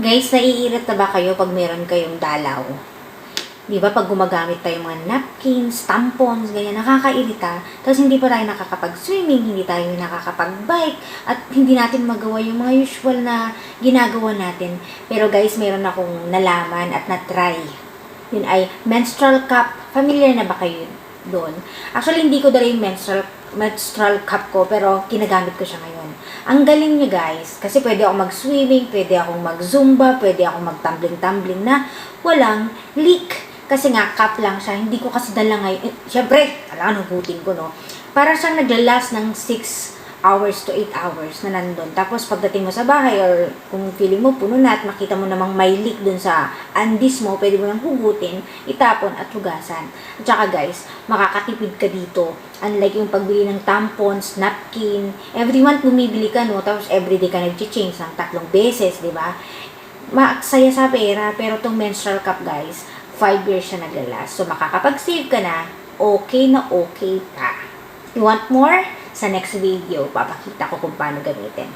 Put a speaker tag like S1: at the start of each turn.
S1: Guys, naiirita ba kayo pag meron kayong dalaw? Di ba pag gumagamit tayo mga napkins, tampons, ganyan, nakakairita. Tapos hindi pa tayo nakakapag-swimming, hindi tayo nakakapag-bike, at hindi natin magawa yung mga usual na ginagawa natin. Pero guys, meron akong nalaman at na-try. Yun ay menstrual cup. Familiar na ba kayo doon? Actually, hindi ko dala yung menstrual cup ko, pero ginagamit ko siya ngayon. Ang galing niya guys, kasi pwede ako mag-swimming, pwede akong mag-zumba, pwede akong mag-tumbling-tumbling na walang leak. Kasi nga, cup lang siya. Hindi ko kasi dala ngayon. Siyempre, alam, hugutin ko, no? Para siyang naglalas ng 6 hours to 8 hours na nandun. Tapos, pagdating mo sa bahay, or kung feeling mo puno na at makita mo namang may leak dun sa undies mo, pwede mo nang hugutin, itapon at hugasan. At saka guys, makakatipid ka dito. Unlike yung pagbili ng tampons, napkin, every month bumibili ka, no? Tapos, everyday ka nag-change ng 3 beses, di ba? Maksaya sa pera, pero tong menstrual cup, guys, 5 years siya naglalas. So, makakapag-save ka na okay ka. You want more? Sa next video, papakita ko kung paano gamitin.